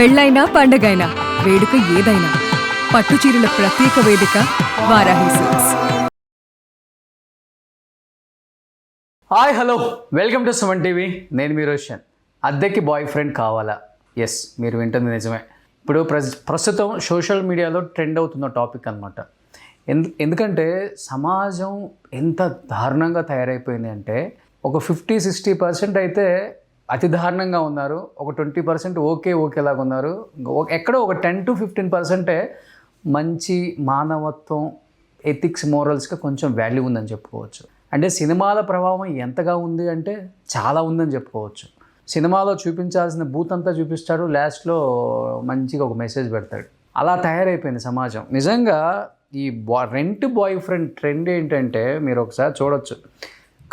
పెళ్ళైనా పండగైనా వేడుక ఏదైనా పట్టు చీరల ప్రత్యేక వేదిక Varahi silks. Hi hello welcome to Suman TV. నేను మీ రోషన్. అద్దెకి బాయ్ ఫ్రెండ్ కావాలా? ఎస్, మీరు వింటుంది నిజమే. ఇప్పుడు ప్రస్తుతం సోషల్ మీడియాలో ట్రెండ్ అవుతున్న టాపిక్ అనమాట. ఎందుకంటే సమాజం ఎంత దారుణంగా తయారైపోయింది అంటే ఒక 50-60% అయితే అతి దారుణంగా ఉన్నారు, ఒక 20% ఓకేలాగా ఉన్నారు, ఎక్కడో ఒక 10-15% మంచి మానవత్వం, ఎథిక్స్, మోరల్స్గా కొంచెం వాల్యూ ఉందని చెప్పుకోవచ్చు. అంటే సినిమాల ప్రభావం ఎంతగా ఉంది అంటే చాలా ఉందని చెప్పుకోవచ్చు. సినిమాలో చూపించాల్సిన బూత్ అంతా చూపిస్తాడు, లాస్ట్లో మంచిగా ఒక మెసేజ్ పెడతాడు. అలా తయారైపోయింది సమాజం. నిజంగా ఈ రెంట్ బాయ్ ఫ్రెండ్ ట్రెండ్ ఏంటంటే మీరు ఒకసారి చూడొచ్చు.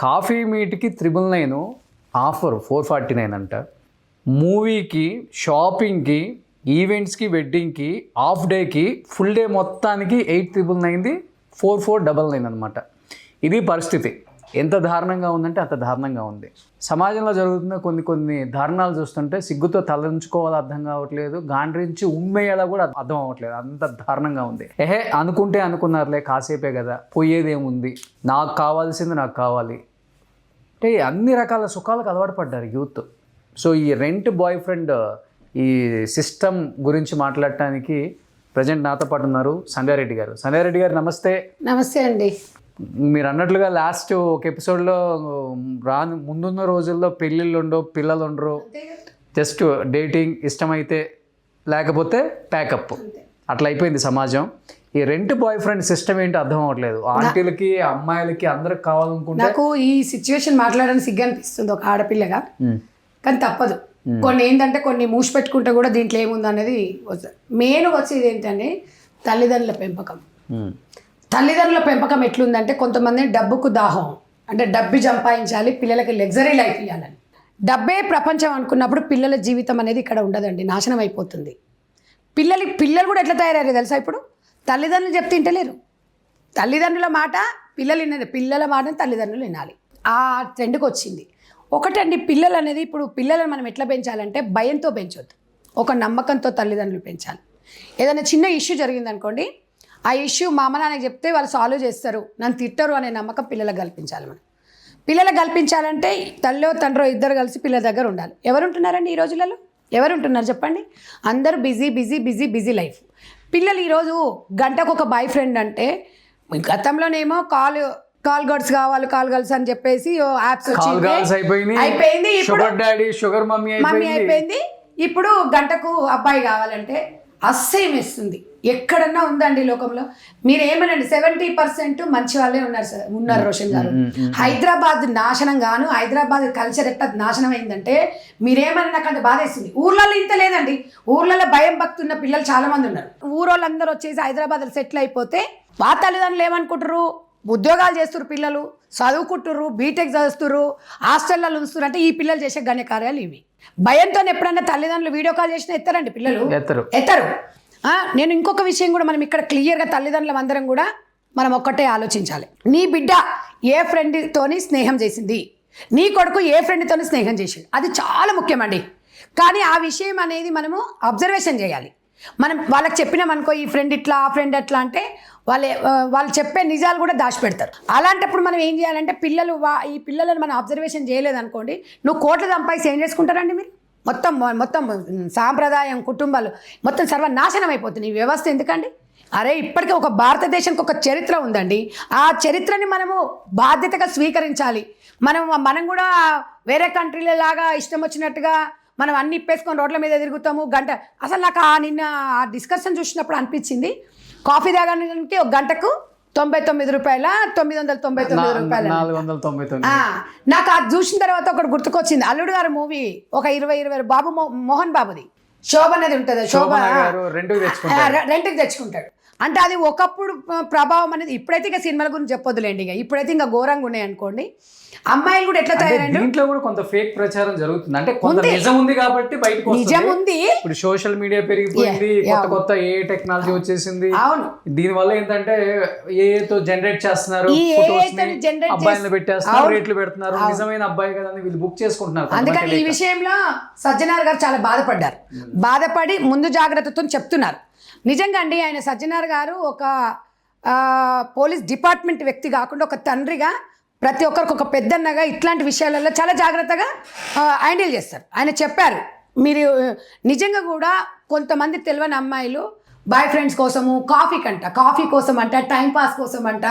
కాఫీ మీట్కి 999 ఆఫర్ 449 అంట. మూవీకి, షాపింగ్కి, ఈవెంట్స్కి, వెడ్డింగ్కి, హాఫ్ డేకి, ఫుల్ డే మొత్తానికి 899 4499 అనమాట. ఇది పరిస్థితి. ఎంత దారుణంగా ఉందంటే అంత దారుణంగా ఉంది. సమాజంలో జరుగుతున్న కొన్ని దారుణాలు చూస్తుంటే సిగ్గుతో తలంచుకోవాలో అర్థం కావట్లేదు, గాండ్రించి ఉమ్మేయాలో కూడా అర్థం అవ్వట్లేదు. అంత దారుణంగా ఉంది. అనుకుంటే అనుకున్నారులే, కాసేపే కదా, పోయేదేముంది, నాకు కావాల్సింది నాకు కావాలి అంటే అన్ని రకాల సుఖాలకు అలవాటు పడ్డారు యూత్. సో ఈ రెంట్ బాయ్ ఫ్రెండ్ ఈ సిస్టమ్ గురించి మాట్లాడటానికి ప్రజెంట్ నాతో పాటు ఉన్నారు సంధ్యా రెడ్డి గారు. సంధ్యా రెడ్డి గారు నమస్తే. నమస్తే అండి. మీరు అన్నట్లుగా లాస్ట్ ఒక ఎపిసోడ్లో ముందున్న రోజుల్లో పెళ్ళిళ్ళు ఉండవు, పిల్లలు ఉండరు, జస్ట్ డేటింగ్, ఇష్టమైతే లేకపోతే ప్యాకప్, అట్లా అయిపోయింది సమాజం. ఈ రెంట్ బాయ్ ఫ్రెండ్ సిస్టమ్ ఏంటో అర్థం అవ్వట్లేదు. ఆంటీలకి, అమ్మాయిలకి అందరికి కావాలనుకుంటే నాకు ఈ సిచ్యువేషన్ మాట్లాడడానికి సిగ్గు అనిపిస్తుంది ఒక ఆడపిల్లగా, కానీ తప్పదు. కొన్ని ఏంటంటే కొన్ని మూసి పెట్టుకుంటే కూడా దీంట్లో ఏముంది అనేది మెయిన్ వచ్చేది ఏంటంటే తల్లిదండ్రుల పెంపకం. తల్లిదండ్రుల పెంపకం ఎట్లుందంటే కొంతమంది డబ్బుకు దాహం, అంటే డబ్బు సంపాదించాలి, పిల్లలకి లగ్జరీ లైఫ్ ఇవ్వాలని. డబ్బే ప్రపంచం అనుకున్నప్పుడు పిల్లల జీవితం అనేది ఇక్కడ ఉండదండి, నాశనం అయిపోతుంది. పిల్లలు కూడా ఎట్లా తయారయ్యారు తెలుసా? ఇప్పుడు తల్లిదండ్రులు చెప్తే వింటలేరు. తల్లిదండ్రుల మాట పిల్లలు వినాలి, పిల్లల మాట తల్లిదండ్రులు వినాలి. ఆ ట్రెండ్కి వచ్చింది. ఒకటండి, పిల్లలు అనేది ఇప్పుడు పిల్లలను మనం ఎట్లా పెంచాలంటే భయంతో పెంచొద్దు, ఒక నమ్మకంతో తల్లిదండ్రులు పెంచాలి. ఏదైనా చిన్న ఇష్యూ జరిగిందనుకోండి, ఆ ఇష్యూ మా అమ్మ నాన్నకి చెప్తే వాళ్ళు సాల్వ్ చేస్తారు, నన్ను తిట్టరు అనే నమ్మకం పిల్లలకు కల్పించాలి. మనం పిల్లలకు కల్పించాలంటే తల్లో తండ్రో ఇద్దరు కలిసి పిల్లల దగ్గర ఉండాలి. ఎవరుంటున్నారండి ఈ రోజులలో? ఎవరుంటున్నారు చెప్పండి? అందరూ బిజీ లైఫ్. పిల్లలు ఈరోజు గంటకు ఒక బాయ్ ఫ్రెండ్ అంటే, గతంలోనేమో కాల్ గర్ల్స్ కావాలి, కాల్ గర్ల్స్ అని చెప్పేసి యాప్స్ అయిపోయింది. షుగర్ మమ్మీ అయిపోయింది. ఇప్పుడు గంటకు అబ్బాయి కావాలంటే అస్సహ్యం వేస్తుంది. ఎక్కడన్నా ఉందండి లోకంలో? మీరు ఏమనండి, 70% మంచి వాళ్ళే ఉన్నారు రోషన్ గారు. హైదరాబాద్ నాశనం గాను, హైదరాబాద్ కల్చర్ ఎట్లా నాశనం అయిందంటే మీరేమన్నా నాకు అంత బాధ వేస్తుంది. ఊర్లలో ఇంత లేదండి, ఊర్లలో భయం భక్తున్న పిల్లలు చాలా మంది ఉన్నారు. ఊరోళ్ళందరూ వచ్చేసి హైదరాబాద్లో సెటిల్ అయిపోతే మా తల్లిదండ్రులు ఏమనుకుంటారు? ఉద్యోగాలు చేస్తున్నారు, పిల్లలు చదువుకుంటుర్రు, బీటెక్ చదువుతున్నారు, హాస్టల్లో ఉంచుతున్నారు. అంటే ఈ పిల్లలు చేసే ఘనకార్యాలు ఇవి. భయంతో ఎప్పుడన్నా తల్లిదండ్రులు వీడియో కాల్ చేసినా ఎత్తారండి పిల్లలు, ఎత్తరు. నేను ఇంకొక విషయం కూడా మనం ఇక్కడ క్లియర్గా తల్లిదండ్రులం అందరం కూడా మనం ఒక్కటే ఆలోచించాలి. నీ బిడ్డ ఏ ఫ్రెండ్తోని స్నేహం చేసింది, నీ కొడుకు ఏ ఫ్రెండ్తోని స్నేహం చేసింది, అది చాలా ముఖ్యమండి. కానీ ఆ విషయం అనేది మనము అబ్జర్వేషన్ చేయాలి. మనం వాళ్ళకి చెప్పినామనుకో, ఈ ఫ్రెండ్ ఇట్లా, ఆ ఫ్రెండ్ ఎట్లా అంటే వాళ్ళు చెప్పే నిజాలు కూడా దాచిపెడతారు. అలాంటప్పుడు మనం ఏం చేయాలంటే ఈ పిల్లలను మనం అబ్జర్వేషన్ చేయలేదనుకోండి, నువ్వు కోట్లు సంపాదించి ఏం చేసుకుంటారండి మీరు? మొత్తం సాంప్రదాయం, కుటుంబాలు మొత్తం సర్వనాశనం అయిపోతుంది. ఈ వ్యవస్థ ఎందుకండి? అరే ఇప్పటికీ ఒక భారతదేశానికి ఒక చరిత్ర ఉందండి. ఆ చరిత్రని మనము బాధ్యతగా స్వీకరించాలి. మనం కూడా వేరే కంట్రీల లాగా ఇష్టం వచ్చినట్టుగా మనం అన్ని ఇప్పేసుకొని రోడ్ల మీద తిరుగుతాము. అసలు నాకు నిన్న ఆ డిస్కషన్ చూసినప్పుడు అనిపించింది, కాఫీ తాగడానికి ఒక గంటకు 99 రూపాయల, 999 రూపాయలు. నాకు అది చూసిన తర్వాత ఒకటి గుర్తుకొచ్చింది. అల్లుడు గారు మూవీ ఒక 20 బాబు మోహన్ బాబుది, శోభ అనేది ఉంటుంది, శోభ రెంట్కి తెచ్చుకుంటాడు. అంటే అది ఒకప్పుడు ప్రభావం అనేది. ఇప్పుడైతే ఇక సినిమాల గురించి చెప్పొద్దులేండి, ఇప్పుడైతే ఇంకా ఘోరంగా ఉన్నాయి అనుకోండి. అమ్మాయిలు కూడా ఎట్లా తయారైండు దీంట్లో కూడా కొంత ఫేక్ ప్రచారం జరుగుతుంది. అంటే కొంత నిజం ఉంది కాబట్టి బయటకు నిజం ఉంది. ఇప్పుడు సోషల్ మీడియా పెరిగిపోయింది, కొత్త కొత్త ఏ టెక్నాలజీ వచ్చేసింది. అవును, దీని వల్ల ఏంటంటే ఏతో జనరేట్ చేస్తున్నారు, అబ్బాయిలను పెట్టేస్తున్నారు, రేట్లు పెడుతున్నారు. నిజమైన అబ్బాయి కదా వీళ్ళు బుక్ చేసుకుంటున్నారు. అందుకని ఈ విషయంలో సజ్జనార్ గారు చాలా బాధపడ్డారు. బాధపడి ముందు జాగ్రత్తతో చెప్తున్నారు. నిజంగా అండి, ఆయన సజ్జనార్ గారు ఒక పోలీస్ డిపార్ట్మెంట్ వ్యక్తి కాకుండా ఒక తండ్రిగా ప్రతి ఒక్కరికి ఒక పెద్దన్నగా ఇట్లాంటి విషయాలలో చాలా జాగ్రత్తగా హ్యాండిల్ చేస్తారు. ఆయన చెప్పారు, మీరు నిజంగా కూడా కొంతమంది తెలియని అమ్మాయిలు బాయ్ ఫ్రెండ్స్ కోసము కాఫీ కోసం అంట, టైం పాస్ కోసం అంట,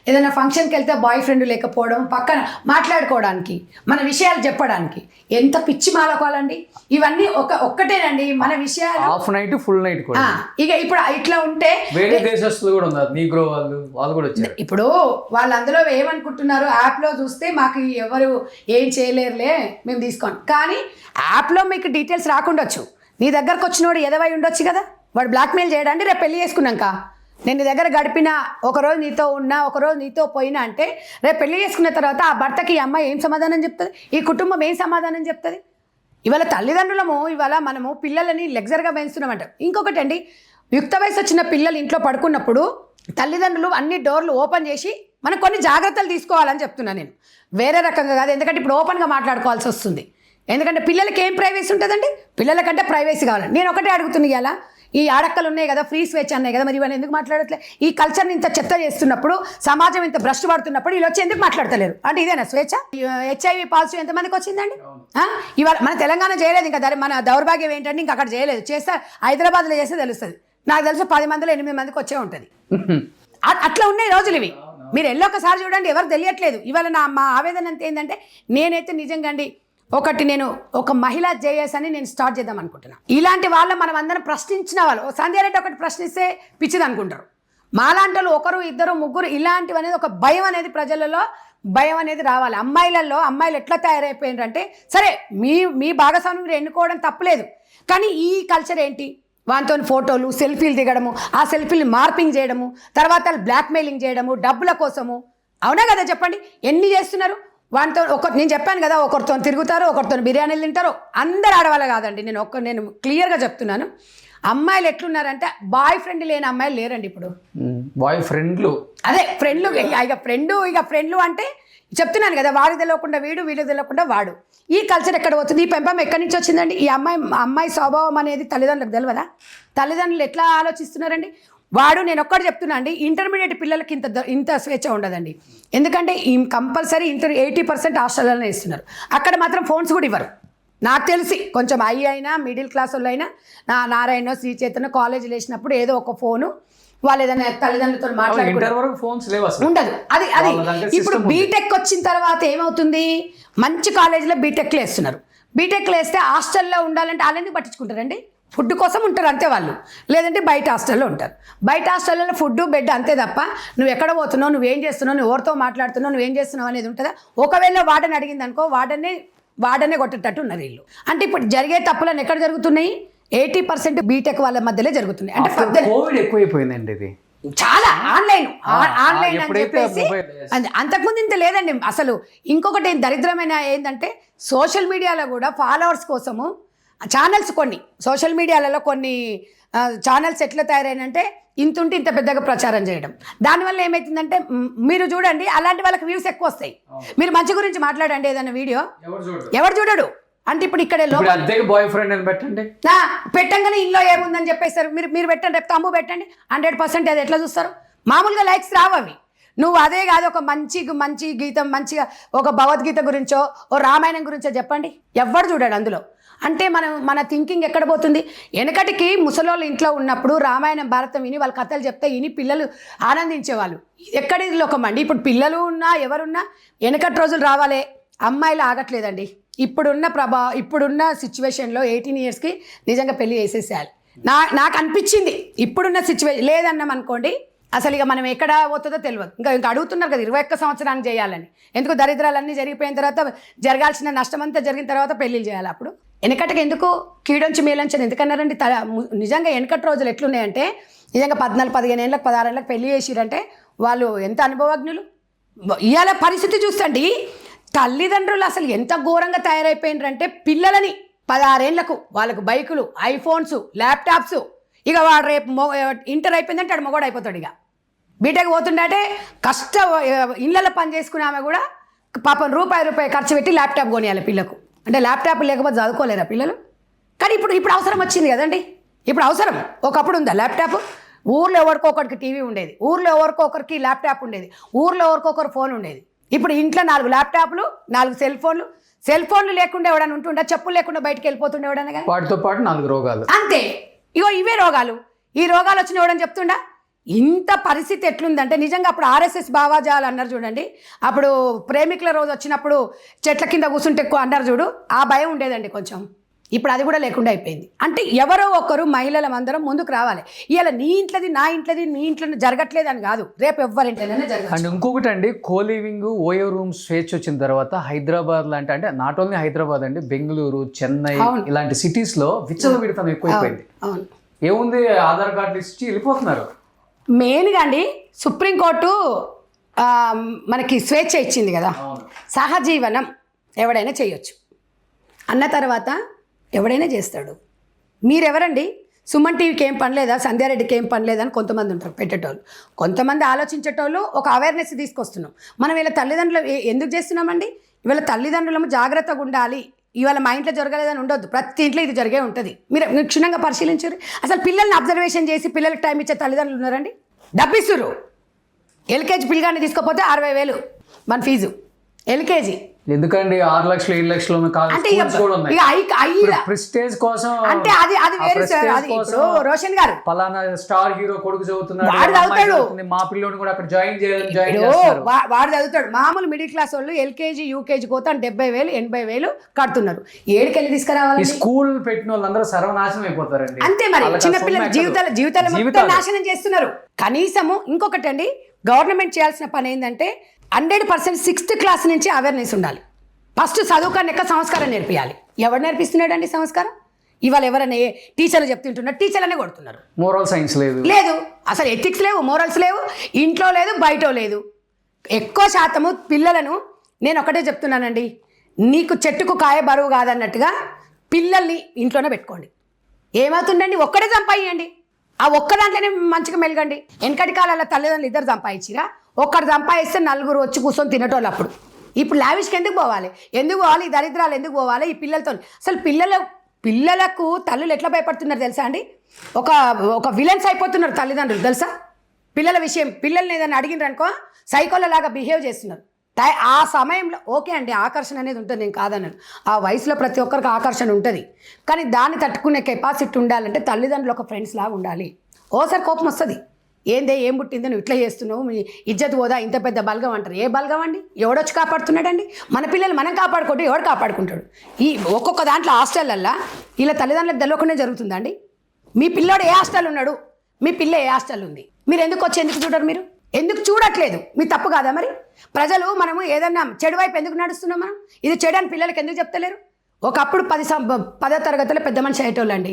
ఏదైనా ఫంక్షన్కి వెళ్తే బాయ్ ఫ్రెండ్ లేకపోవడం, పక్కన మాట్లాడుకోవడానికి, మన విషయాలు చెప్పడానికి ఎంత పిచ్చి మాలకోవాలండి. ఇవన్నీ ఒక్కటేనండి మన విషయాలు. హాఫ్ నైట్ ఫుల్ నైట్ కూడా. ఇక ఇప్పుడు ఇట్లా ఉంటే వేరే దేశస్తులు కూడా ఉన్నారు, నీగ్రో వాళ్ళు కూడా వచ్చారు. ఇప్పుడు వాళ్ళు అందులో ఏమనుకుంటున్నారు, యాప్లో చూస్తే మాకు ఎవరు ఏం చేయలేరులే మేము తీసుకోండి. కానీ యాప్లో మీకు డీటెయిల్స్ రాకుండొచ్చు, నీ దగ్గరకు వచ్చినోడు ఎదవై ఉండొచ్చు కదా, వాడు బ్లాక్మెయిల్ చేయడానికి రేపు పెళ్లి చేసుకున్నాక నేను నీ దగ్గర గడిపిన ఒకరోజు నీతో ఉన్నా, ఒకరోజు నీతో పోయినా అంటే రేపు పెళ్లి చేసుకున్న తర్వాత ఆ భర్తకి ఈ అమ్మాయి ఏం సమాధానం చెప్తుంది, ఈ కుటుంబం ఏం సమాధానం చెప్తుంది? ఇవాళ తల్లిదండ్రులము ఇవాళ మనము పిల్లలని లెగ్జర్గా పెంచుతున్నామంట. ఇంకొకటి అండి, యుక్త వయసు వచ్చిన పిల్లలు ఇంట్లో పడుకున్నప్పుడు తల్లిదండ్రులు అన్ని డోర్లు ఓపెన్ చేసి మనం కొన్ని జాగ్రత్తలు తీసుకోవాలని చెప్తున్నాను నేను, వేరే రకంగా కాదు. ఎందుకంటే ఇప్పుడు ఓపెన్గా మాట్లాడుకోవాల్సి వస్తుంది. ఎందుకంటే పిల్లలకి ఏం ప్రైవసీ ఉంటుందండి, పిల్లలకంటే ప్రైవసీ కావాలండి. నేను ఒకటే అడుగుతుంది, ఇలా ఈ ఆడక్కలు ఉన్నాయి కదా, ఫ్రీ స్వేచ్ఛ అన్నాయి కదా, మరి ఇవన్నీ ఎందుకు మాట్లాడట్లే? ఈ కల్చర్ని ఇంత చెత్త చేస్తున్నప్పుడు, సమాజం ఇంత భ్రష్టు పడుతున్నప్పుడు వీళ్ళు వచ్చి ఎందుకు మాట్లాడతలేరు? అంటే ఇదేనా స్వేచ్ఛ? HIV పాజిటివ్ ఎంతమందికి వచ్చిందండి? ఇవాళ మన తెలంగాణ చేయలేదు, ఇంకా మన దౌర్భాగ్యం ఏంటంటే ఇంకా అక్కడ చేయలేదు. చేస్తే హైదరాబాద్లో చేస్తే తెలుస్తుంది. నాకు తెలుసు 10 మందిలో 8 మందికి వచ్చే ఉంటుంది. అట్లా ఉన్నాయి రోజులు ఇవి. మీరు ఒకసారి చూడండి, ఎవరు తెలియట్లేదు. ఇవాళ మా ఆవేదన అంత ఏంటంటే, నేనైతే నిజంగా అండి నేను ఒక మహిళా జేఎస్ అని నేను స్టార్ట్ చేద్దాం అనుకుంటున్నాను. ఇలాంటి వాళ్ళు మనం అందరం ప్రశ్నించిన వాళ్ళు, సంధ్య రెడ్డి ఒకటి ప్రశ్నిస్తే పిచ్చిది అనుకుంటారు. మాలాంటి వాళ్ళు 1, 2, 3 ఇలాంటివి అనేది ఒక భయం అనేది ప్రజలలో భయం అనేది రావాలి. అమ్మాయిలు ఎట్లా తయారైపోయినారంటే, సరే మీ భాగస్వామి మీరు ఎన్నుకోవడం తప్పులేదు, కానీ ఈ కల్చర్ ఏంటి? వాటితో ఫోటోలు సెల్ఫీలు దిగడము, ఆ సెల్ఫీలు మార్పింగ్ చేయడము, తర్వాత బ్లాక్మెయిలింగ్ చేయడము డబ్బుల కోసము. అవునా కదా చెప్పండి, ఎన్ని చేస్తున్నారు? వాటితో నేను చెప్పాను కదా, ఒకరితో తిరుగుతారు, ఒకరితో బిర్యానీలు తింటారు. అందరు ఆడవాళ్ళు కాదండి, నేను క్లియర్గా చెప్తున్నాను. అమ్మాయిలు ఎట్లున్నారంటే బాయ్ ఫ్రెండ్ లేని అమ్మాయిలు లేరండి ఇప్పుడు. బాయ్ ఫ్రెండ్లు, అదే ఫ్రెండ్లు, ఫ్రెండ్లు అంటే చెప్తున్నాను కదా, వాడికి తెలియకుండా వీడికి తెలియకుండా వాడు. ఈ కల్చర్ ఎక్కడ పోతుంది? ఈ పెంపం ఎక్కడి నుంచి వచ్చిందండి? ఈ అమ్మాయి స్వభావం అనేది తల్లిదండ్రులకు తెలియదా? తల్లిదండ్రులు ఎట్లా ఆలోచిస్తున్నారండి? నేను ఒక్కటి చెప్తున్నా అండి, ఇంటర్మీడియట్ పిల్లలకి ఇంత స్వేచ్ఛ ఉండదండి. ఎందుకంటే కంపల్సరీ 80% హాస్టల్లోనే ఇస్తున్నారు. అక్కడ మాత్రం ఫోన్స్ కూడా ఇవ్వరు. నాకు తెలిసి కొంచెం అయినా మిడిల్ క్లాస్ వాళ్ళు అయినా, నారాయణ శ్రీ చైతన్య కాలేజీలో వేసినప్పుడు ఏదో ఒక ఫోను వాళ్ళు ఏదైనా తల్లిదండ్రులతో మాట్లాడుకుంటారు, ఉండదు. అది ఇప్పుడు బీటెక్ వచ్చిన తర్వాత ఏమవుతుంది, మంచి కాలేజీలో బీటెక్లో వేస్తున్నారు. బీటెక్లో వేస్తే హాస్టల్లో ఉండాలంటే వాళ్ళని పట్టించుకుంటారండి, ఫుడ్ కోసం ఉంటారు అంతే వాళ్ళు, లేదంటే బయట హాస్టల్లో ఉంటారు. బయట హాస్టల్లో ఫుడ్ బెడ్ అంతే తప్ప నువ్వు ఎక్కడ పోతున్నావు, నువ్వేం చేస్తున్నావు, నువ్వు ఎవరితో మాట్లాడుతున్నావు, నువ్వేం చేస్తున్నావు అనేది ఉంటుందా? ఒకవేళ వాడని అడిగింది అనుకో, వాడనే కొట్టేటట్టు ఉన్నారు వీళ్ళు. అంటే ఇప్పుడు జరిగే తప్పులను ఎక్కడ జరుగుతున్నాయి? 80% బీటెక్ వాళ్ళ మధ్యలో జరుగుతున్నాయి. అంటే కోవిడ్ ఎక్కువైపోయిందండి, ఇది చాలా ఆన్లైన్ అని చెప్పేసి. అంతకుముందు ఇంత లేదండి అసలు. ఇంకొకటి దరిద్రమైన ఏంటంటే, సోషల్ మీడియాలో కూడా ఫాలోవర్స్ కోసము ఛానల్స్, సోషల్ మీడియాలలో కొన్ని ఛానల్స్ ఎట్లా తయారైనంటే, ఇంతుంటే ఇంత పెద్దగా ప్రచారం చేయడం. దానివల్ల ఏమవుతుందంటే, మీరు చూడండి అలాంటి వాళ్ళకి వ్యూస్ ఎక్కువ వస్తాయి. మీరు మంచి గురించి మాట్లాడండి ఏదైనా వీడియో, ఎవరు చూడడు. అంటే ఇప్పుడు ఇక్కడ బాయ్ ఫ్రెండ్ అని పెట్టంగానే ఇంట్లో ఏముందని చెప్పేస్తారు. మీరు పెట్టండి, రేపు తమ్ము పెట్టండి, 100% అది ఎట్లా చూస్తారు? మామూలుగా లైక్స్ రావు అవి. నువ్వు అదే కాదు, ఒక మంచి గీతం, మంచిగా ఒక భగవద్గీత గురించో ఓ రామాయణం గురించో చెప్పండి, ఎవ్వరు చూడాడు అందులో. అంటే మన థింకింగ్ ఎక్కడ పోతుంది? వెనకటికి ముసలోళ్ళు ఇంట్లో ఉన్నప్పుడు రామాయణం భారతం విని వాళ్ళ కథలు చెప్తే విని పిల్లలు ఆనందించేవాళ్ళు. ఎక్కడి లోకం అండి ఇప్పుడు? పిల్లలు ఉన్నా ఎవరున్నా వెనకటి రోజులు రావాలే, అమ్మాయిలు ఆగట్లేదండి. ఇప్పుడున్న సిచ్యువేషన్లో 18 yearsకి నిజంగా పెళ్లి చేసేసేయాలి. నాకు అనిపించింది. ఇప్పుడున్న సిచ్యువేషన్ లేదన్నాం అనుకోండి, అసలు ఇక మనం ఎక్కడ పోతుందో తెలియదు. ఇంకా అడుగుతున్నారు కదా 21 సంవత్సరానికి చేయాలని. ఎందుకు? దరిద్రాలన్నీ జరిగిపోయిన తర్వాత, జరగాల్సిన నష్టం అంతా జరిగిన తర్వాత పెళ్ళిళ్ళు చేయాలి. అప్పుడు వెనకటికి ఎందుకు కీడొంచి మేలంచని ఎందుకన్నారండి? నిజంగా వెనకటి రోజులు ఎట్లున్నాయంటే, నిజంగా 14, 15 ఏళ్ళకి 16 ఏళ్ళకి పెళ్లి చేసిరంటే వాళ్ళు ఎంత అనుభవజ్ఞులు. ఇవాళ పరిస్థితి చూస్తండి, తల్లిదండ్రులు అసలు ఎంత ఘోరంగా తయారైపోయినారంటే పిల్లలని 16 ఏళ్లకు వాళ్ళకు బైకులు, ఐఫోన్స్, ల్యాప్టాప్స్, ఇక వాడు రేపు ఇంటర్ అయిపోయిందంటే వాడు మొగోడు అయిపోతాడు. ఇక బీటెక్ పోతుండే ఇళ్ళలో పని చేసుకునే ఆమె కూడా పాపం రూపాయి ఖర్చు పెట్టి ల్యాప్టాప్ కొనియాలి పిల్లకు. అంటే ల్యాప్టాప్ లేకపోతే చదువుకోలేరా పిల్లలు? కానీ ఇప్పుడు అవసరం వచ్చింది కదండి. ఇప్పుడు అవసరం. ఒకప్పుడు ఉందా ల్యాప్టాప్? ఊర్లో ఎవరికొకరికి టీవీ ఉండేది, ఊర్లో ఎవరికొకరికి ల్యాప్టాప్ ఉండేది, ఊర్లో ఎవరికొకరు ఫోన్ ఉండేది. ఇప్పుడు ఇంట్లో 4 ల్యాప్టాప్లు, 4 సెల్ ఫోన్లు లేకుండా ఎవడన్నా ఉంటుండే, చెప్పులు లేకుండా బయటకు వెళ్ళిపోతుండే ఎవడన్నా కానీ. వాటితో పాటు 4 రోగాలు అంతే. ఇగో ఇవే రోగాలు. ఈ రోగాలు వచ్చిన ఎవడని చెప్తుండా? ఇంత పరిస్థితి ఎట్లుందంటే నిజంగా అప్పుడు ఆర్ఎస్ఎస్ భావాజాలు అన్నారు చూడండి. అప్పుడు ప్రేమికుల రోజు వచ్చినప్పుడు చెట్ల కింద కూర్చుంటే ఎక్కువ అన్నారు చూడు, ఆ భయం ఉండేదండి కొంచెం. ఇప్పుడు అది కూడా లేకుండా అయిపోయింది. అంటే ఎవరో ఒకరు మహిళలం అందరం ముందుకు రావాలి. ఇవాళ నీ ఇంట్లోది, నా ఇంట్లోది, నీ ఇంట్లో జరగట్లేదు అని కాదు, రేపు ఎవరింట్లోనే జరగదు. అండ్ ఇంకొకటి అండి, కోలివింగ్, ఓయో రూమ్ స్వేచ్ఛ వచ్చిన తర్వాత హైదరాబాద్ లాంటి, అంటే నాట్ ఓన్లీ హైదరాబాద్ అండి, బెంగళూరు, చెన్నై ఇలాంటి సిటీస్లో విచ్చలవిడితనం ఎక్కువైపోయింది. అవును. ఏముంది, ఆధార్ కార్డులు ఇచ్చి వెళ్ళిపోతున్నారు. మెయిన్గా అండి సుప్రీంకోర్టు మనకి స్వేచ్ఛ ఇచ్చింది కదా, సహజీవనం ఎవడైనా చేయొచ్చు అన్న తర్వాత ఎవడైనా చేస్తాడు. మీరెవరండి? సుమన్ టీవీకి ఏం పని లేదా, సంధ్యారెడ్డికి ఏం పని లేదని కొంతమంది ఉంటారు పెట్టేటోళ్ళు. కొంతమంది ఆలోచించేటోళ్ళు ఒక అవేర్నెస్ తీసుకొస్తున్నాం. మనం వీళ్ళ తల్లిదండ్రులు ఎందుకు చేస్తున్నామండి? ఇవాళ తల్లిదండ్రులము జాగ్రత్తగా ఉండాలి. ఇవాళ మా ఇంట్లో జరగలేదని ఉండొద్దు, ప్రతి ఇంట్లో ఇది జరిగే ఉంటుంది. మీరు క్షుణ్ణంగా పరిశీలించారు. అసలు పిల్లల్ని అబ్జర్వేషన్ చేసి పిల్లలకి టైం ఇచ్చే తల్లిదండ్రులు ఉన్నారండి? డబ్బిస్తురు. ఎల్కేజీ పిల్లగాన్ని తీసుకోపోతే 60,000 మన ఫీజు ఎల్కేజీ. ఎందుకండి 6 లక్షలు 7 లక్షలు అంటే ప్రెస్టేజ్ కోసం, అంటే అది వేరు సార్. అది ఇప్పుడు రోషన్ గారు పలానా స్టార్ హీరో కొడుకు చదువుతున్నాడు, వాడు చదువుతాడు, మా పిల్లోని కూడా అక్కడ జాయిన్ చేయాలి, వాడు చదువుతాడు. మామూలు మిడిల్ క్లాస్ వాళ్ళు ఎల్కేజీ యూకేజీ పోతే 70,000 80,000 కడుతున్నారు. ఏడుకెళ్ళి తీసుకురావాలి? స్కూల్ పెట్టిన వాళ్ళందరూ సర్వనాశనం అయిపోతారండి. అంతే మరి. చిన్నపిల్లల జీవితాలు మొత్తం నాశనం చేస్తున్నారు. కనీసము ఇంకొకటి అండి, గవర్నమెంట్ చేయాల్సిన పని ఏంటంటే 100% 6th క్లాస్ నుంచి అవేర్నెస్ ఉండాలి. ఫస్ట్ చదువుకాన్ని ఎక్క సంస్కారం నేర్పియాలి. ఎవరు నేర్పిస్తున్నాడండి సంస్కారం? ఇవాళ ఎవరైనా టీచర్లు చెప్తుంటున్నారు, టీచర్లనే కొడుతున్నారు. మోరల్ సైన్స్ లేదు, అసలు ఎథిక్స్ లేవు, మోరల్స్ లేవు, ఇంట్లో లేదు, బయట లేదు. ఎక్కువ శాతము పిల్లలను నేను ఒకటే చెప్తున్నానండి, నీకు చెట్టుకు కాయ బరువు కాదన్నట్టుగా పిల్లల్ని ఇంట్లోనే పెట్టుకోండి. ఏమవుతుందండి? ఒక్కడే సంపాదించండి. ఆ ఒక్క దాంట్లోనే మంచిగా మెలగండి. వెనకటి కాలాల తల్లిదండ్రులు 2 సంపాదించిరా, ఒక్కడు సంపాదిస్తే 4 వచ్చి కూర్చొని తినటోళ్ళు. అప్పుడు ఇప్పుడు లావిష్కి ఎందుకు పోవాలి? ఈ దరిద్రాలు ఎందుకు పోవాలి ఈ పిల్లలతో? అసలు పిల్లలకు తల్లులు ఎట్లా భయపడుతున్నారు తెలుసా అండి? ఒక విలన్స్ అయిపోతున్నారు తల్లిదండ్రులు తెలుసా? పిల్లల విషయం, పిల్లల్ని ఏదైనా అడిగినారనుకో సైకోలలాగా బిహేవ్ చేస్తున్నారు. ఆ సమయంలో ఓకే అండి, ఆకర్షణ అనేది ఉంటుంది, నేను కాదన్నాను. ఆ వయసులో ప్రతి ఒక్కరికి ఆకర్షణ ఉంటుంది. కానీ దాన్ని తట్టుకునే కెపాసిటీ ఉండాలంటే తల్లిదండ్రులు ఒక ఫ్రెండ్స్ లాగా ఉండాలి. ఓసారి కోపం వస్తుంది, ఏం పుట్టిందో నువ్వు ఇట్లా చేస్తున్నావు, మీ ఇజ్జత్ పోదా, ఇంత పెద్ద బలగం అంటారు. ఏ బలగం అండి? ఎవడొచ్చి కాపాడుతున్నాడండి? మన పిల్లలు మనం కాపాడుకుంటే ఎవడు కాపాడుకుంటాడు? ఈ ఒక్కొక్క దాంట్లో హాస్టల్లల్లా ఇలా తల్లిదండ్రులకు తెలియకుండా జరుగుతుందండి. మీ పిల్లోడు ఏ హాస్టల్ ఉన్నాడు, మీ పిల్ల ఏ హాస్టల్ ఉంది, మీరు ఎందుకు వచ్చి ఎందుకు చూడరు? మీరు ఎందుకు చూడట్లేదు? మీ తప్పు కాదా మరి? ప్రజలు మనము ఏదన్నా చెడు వైపు ఎందుకు నడుస్తున్నాం? మనం ఇది చెడు అని పిల్లలకి ఎందుకు చెప్తలేరు? ఒకప్పుడు 10వ తరగతిలో పెద్ద మనిషి అయ్యేటోళ్ళండి,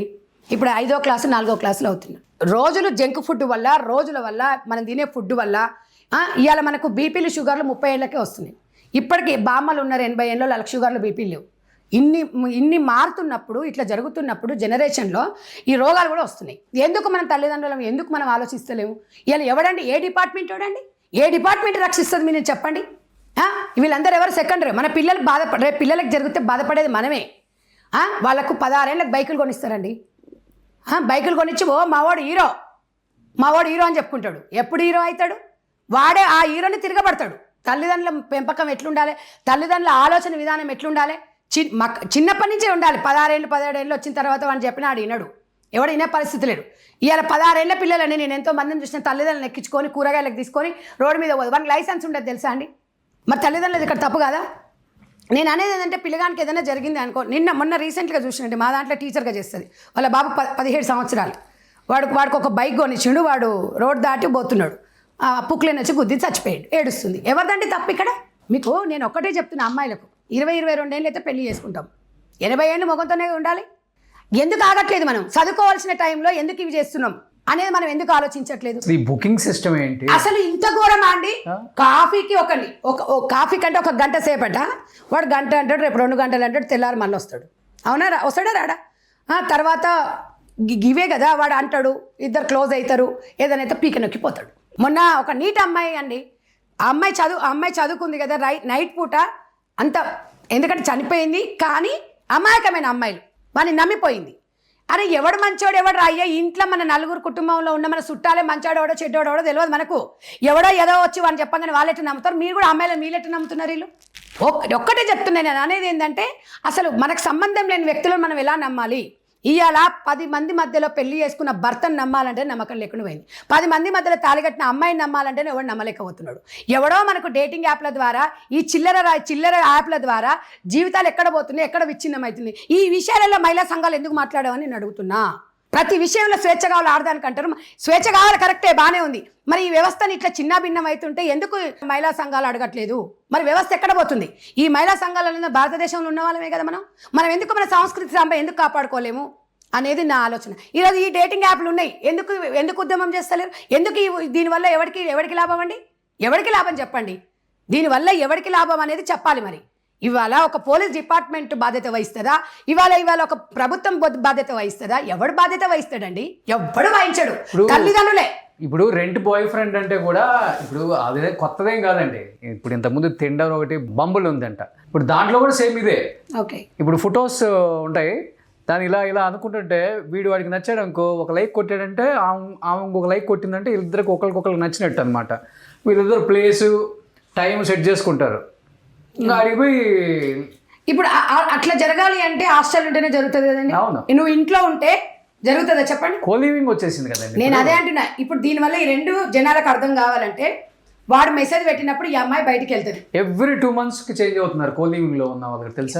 ఇప్పుడు 5వ క్లాసు 4వ క్లాసులో అవుతున్నారు. రోజులు జంక్ ఫుడ్ వల్ల, రోజుల వల్ల, మనం తినే ఫుడ్ వల్ల ఇవాళ మనకు బీపీలు షుగర్లు 30 ఏళ్ళకే వస్తున్నాయి. ఇప్పటికీ బామ్మలు ఉన్నారు 80 ఏళ్ళలో, వాళ్ళకి షుగర్లు బీపీలు లేవు. ఇన్ని మారుతున్నప్పుడు, ఇట్లా జరుగుతున్నప్పుడు జనరేషన్లో ఈ రోగాలు కూడా వస్తున్నాయి. ఎందుకు మనం తల్లిదండ్రులం ఎందుకు మనం ఆలోచిస్తలేము? ఇలా ఎవడండి? ఏ డిపార్ట్మెంట్ వాడండి? ఏ డిపార్ట్మెంట్ రక్షిస్తుంది మీరు చెప్పండి? వీళ్ళందరూ ఎవరు సెకండరీ? మన పిల్లలు రేపు పిల్లలకు జరిగితే బాధపడేది మనమే. వాళ్ళకు 16 ఏళ్ళకి బైకులు కొనిస్తారండి. బైకులు కొనిచ్చి మావాడు హీరో అని చెప్పుకుంటాడు. ఎప్పుడు హీరో అవుతాడు? వాడే ఆ హీరోని తిరగబడతాడు. తల్లిదండ్రుల పెంపకం ఎట్లుండాలి, తల్లిదండ్రుల ఆలోచన విధానం ఎట్లుండాలి? చిన్నప్పటి నుంచే ఉండాలి. 16 ఏళ్ళు 17 ఏళ్ళు వచ్చిన తర్వాత వాడిని చెప్పినా ఆడు వినడు, ఎవడు వినే పరిస్థితి లేడు. ఇవాళ 16 ఏళ్ళ పిల్లలని నేను ఎంతో మందిని చూసిన తల్లిదండ్రులను ఎక్కించుకొని కూరగాయలకు తీసుకొని రోడ్డు మీద పోదు. వానికి లైసెన్స్ ఉండదు తెలుసా అండి? మరి తల్లిదండ్రులు ఇక్కడ తప్పు కదా? నేను అనేది ఏంటంటే పిల్లగానికి ఏదైనా జరిగింది అనుకో, మొన్న రీసెంట్గా చూసినట్టు మా దాంట్లో టీచర్గా చేస్తుంది. వాళ్ళ బాబు 17 సంవత్సరాలు. వాడికి ఒక బైక్ కొనిచ్చిండు, వాడు రోడ్ దాటి పోతున్నాడు, పుక్లేని వచ్చి గుద్ది చచ్చిపోయాడు, ఏడుస్తుంది. ఎవరిదంటే తప్పు ఇక్కడ? మీకు నేను ఒక్కటే చెప్తున్నా, అమ్మాయిలకు 20-22 ఏళ్ళు అయితే పెళ్లి చేసుకుంటాం, 80 ఏళ్ళు మొగంతోనే ఉండాలి. ఎందుకు ఆగట్లేదు? మనం చదువుకోవాల్సిన టైంలో ఎందుకు ఇవి చేస్తున్నాం? అనేది మనం ఎందుకు ఆలోచించట్లేదు? ఈ బుకింగ్ సిస్టమ్ ఏంటి అసలు ఇంత ఘోరమా అండి? కాఫీకి ఒక కాఫీ కంటే ఒక గంట సేపట, వాడు గంట అంటాడు, రేపు 2 గంటలు అంటాడు, తెల్లారి మళ్ళీ వస్తాడు. అవునా? వస్తాడా రాడా? తర్వాత ఇవే కదా వాడు అంటాడు, ఇద్దరు క్లోజ్ అవుతారు, ఏదైనా పీక నొక్కిపోతాడు. మొన్న ఒక నీట్ అమ్మాయి అండి, ఆ అమ్మాయి చదువుకుంది కదా నైట్ పూట అంత, ఎందుకంటే చనిపోయింది, కానీ అమాయకమైన అమ్మాయిలు వాడిని నమ్మిపోయింది. అరే ఎవడు మంచోడు ఎవడు అయ్యా, ఇంట్లో మన నలుగురు కుటుంబంలో ఉన్న మన చుట్టాలే మంచోడెవడో చెడ్డోడెవడో తెలియదు మనకు. ఎవడో ఏదో వచ్చి వాళ్ళు చెప్పగానే వాళ్ళెట్టు నమ్ముతారు, మీరు కూడా అమ్మాయిలు మీరెట్టు నమ్ముతున్నారు? వీళ్ళు ఒక్కటే చెప్తున్నాను నేను అనేది ఏంటంటే, అసలు మనకు సంబంధం లేని వ్యక్తులను మనం ఎలా నమ్మాలి? ఇవాళ 10 మంది మధ్యలో పెళ్లి చేసుకున్న భర్తను నమ్మాలంటే నమ్మకం లేకుండా పోయింది. 10 మంది మధ్యలో తాళిగట్టిన అమ్మాయిని నమ్మాలంటే ఎవడు నమ్మలేకపోతున్నాడు. ఎవడో మనకు డేటింగ్ యాప్ల ద్వారా, ఈ చిల్లర యాప్ల ద్వారా జీవితాలు ఎక్కడ పోతున్నాయి, ఎక్కడ విచ్ఛిన్నమవుతుంది? ఈ విషయాలలో మహిళా సంఘాలు ఎందుకు మాట్లాడమని నేను అడుగుతున్నా. ప్రతి విషయంలో స్వేచ్ఛ కావాలి ఆడదానికి అంటారు. స్వేచ్ఛ కావాలి, కరెక్టే, బాగానే ఉంది. మరి ఈ వ్యవస్థని ఇట్లా చిన్న భిన్నం అవుతుంటే ఎందుకు మహిళా సంఘాలు అడగట్లేదు? మరి వ్యవస్థ ఎక్కడ పోతుంది? ఈ మహిళా సంఘాలలో భారతదేశంలో ఉన్న వాళ్ళమే కదా మనం ఎందుకు మన సంస్కృతి ఎందుకు కాపాడుకోలేము అనేది నా ఆలోచన. ఈరోజు ఈ డేటింగ్ యాప్లు ఉన్నాయి, ఎందుకు ఉద్యమం చేస్తలేరు? ఎందుకు దీనివల్ల ఎవరికి లాభం అండి? ఎవరికి లాభం చెప్పండి? దీనివల్ల ఎవరికి లాభం అనేది చెప్పాలి. మరి ఇవాళ ఒక పోలీస్ డిపార్ట్మెంట్ బాధ్యత వహిస్తుందా? ఇవాళ ఒక ప్రభుత్వం బాధ్యత వహిస్తుందా? ఎవడు బాధ్యత వహిస్తాడండి? ఎవడు వహించడు, తల్లిదండ్రులే. ఇప్పుడు రెంట్ బాయ్ ఫ్రెండ్ అంటే కూడా ఇప్పుడు అదే కొత్తదేం కాదండి. ఇప్పుడు ఇంతకుముందు తిండర్ ఒకటి బంబులు ఉందంట, ఇప్పుడు దాంట్లో కూడా సేమ్ ఇదే. ఓకే, ఇప్పుడు ఫొటోస్ ఉంటాయి, దాన్ని ఇలా అనుకుంటుంటే వీడు వాడికి నచ్చాడు అనుకో, ఒక లైక్ కొట్టాడంటే ఆమె ఇంకొక లైక్ కొట్టిందంటే వీళ్ళిద్దరికి ఒకరికి నచ్చినట్టు అనమాట. వీళ్ళిద్దరు ప్లేసు టైం సెట్ చేసుకుంటారు. ఇంకా అడిగిపోయి ఇప్పుడు అట్లా జరగాలి అంటే హాస్టల్ ఉంటేనే జరుగుతుంది కదండి. అవును, నువ్వు ఇంట్లో ఉంటే జరుగుతుందా చెప్పండి? కోలివింగ్ వచ్చేసింది కదండి. నేను అదే అంటున్నా. ఇప్పుడు దీనివల్ల ఈ 2 జనాలకు అర్థం కావాలంటే, వాడు మెసేజ్ పెట్టినప్పుడు ఈ అమ్మాయి బయటికి వెళ్తుంది. ఎవ్రీ 2 months చేంజ్ అవుతున్నారు కోలివింగ్ లో ఉన్న వాళ్ళకి తెలుసా?